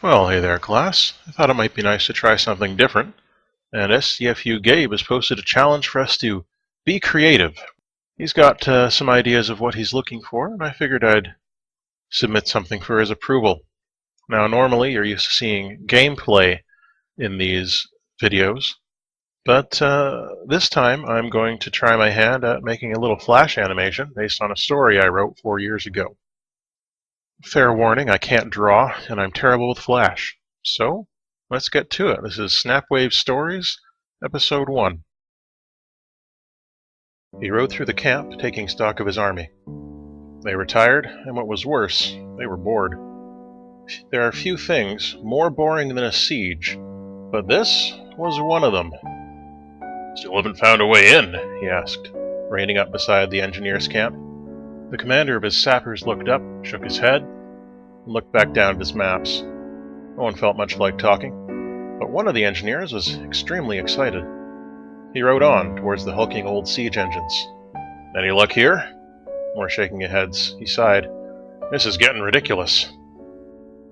Well, hey there, class. I thought it might be nice to try something different, and SCFU Gabe has posted a challenge for us to be creative. He's got some ideas of what he's looking for, and I figured I'd submit something for his approval. Now, normally you're used to seeing gameplay in these videos, but this time I'm going to try my hand at making a little flash animation based on a story I wrote 4 years ago. Fair warning, I can't draw, and I'm terrible with Flash. So, let's get to it. This is Snapwave Stories, Episode 1. He rode through the camp, taking stock of his army. They were tired, and what was worse, they were bored. There are few things more boring than a siege, but this was one of them. "Still haven't found a way in?" he asked, reining up beside the engineer's camp. The commander of his sappers looked up, shook his head, and looked back down at his maps. No one felt much like talking, but one of the engineers was extremely excited. He rode on towards the hulking old siege engines. "Any luck here?" More shaking their heads, he sighed. "This is getting ridiculous."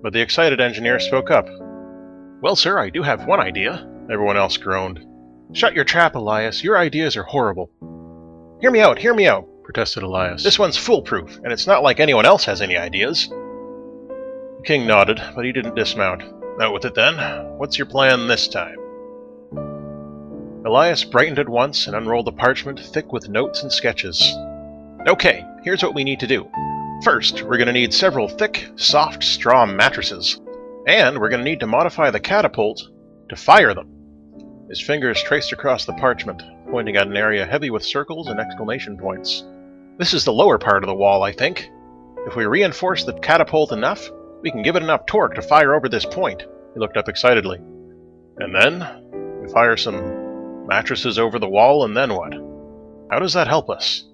But the excited engineer spoke up. "Well, sir, I do have one idea." Everyone else groaned. "Shut your trap, Elias. Your ideas are horrible." Hear me out, protested Elias. "This one's foolproof, and it's not like anyone else has any ideas." The king nodded, but he didn't dismount. "Out with it then. What's your plan this time?" Elias brightened at once and unrolled a parchment thick with notes and sketches. "Okay, here's what we need to do. First, we're going to need several thick, soft straw mattresses. And we're going to need to modify the catapult to fire them." His fingers traced across the parchment, pointing at an area heavy with circles and exclamation points. "This is the lower part of the wall, I think. If we reinforce the catapult enough, we can give it enough torque to fire over this point." He looked up excitedly. "And then? We fire some mattresses over the wall, and then what? How does that help us?"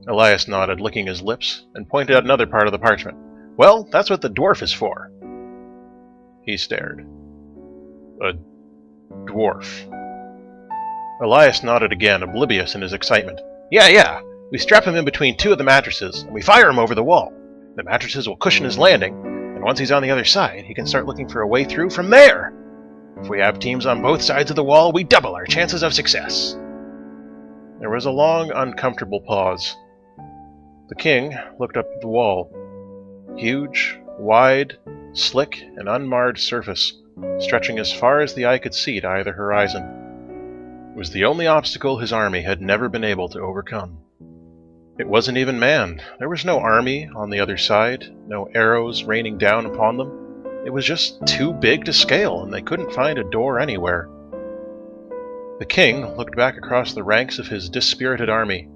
Elias nodded, licking his lips, and pointed at another part of the parchment. "Well, that's what the dwarf is for." He stared. "A dwarf?" Elias nodded again, oblivious in his excitement. Yeah. We strap him in between two of the mattresses, and we fire him over the wall. The mattresses will cushion his landing, and once he's on the other side, he can start looking for a way through from there. If we have teams on both sides of the wall, we double our chances of success." There was a long, uncomfortable pause. The king looked up at the wall. Huge, wide, slick, and unmarred surface, stretching as far as the eye could see to either horizon. It was the only obstacle his army had never been able to overcome. It wasn't even manned. There was no army on the other side, no arrows raining down upon them. It was just too big to scale, and they couldn't find a door anywhere. The king looked back across the ranks of his dispirited army,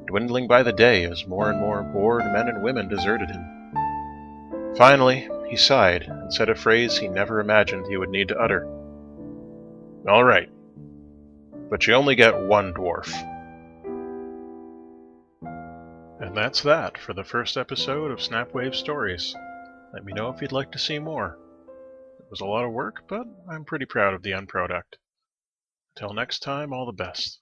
dwindling by the day as more and more bored men and women deserted him. Finally, he sighed and said a phrase he never imagined he would need to utter. "All right, but you only get one dwarf." And that's that for the first episode of Snapwave Stories. Let me know if you'd like to see more. It was a lot of work, but I'm pretty proud of the end product. Until next time, all the best.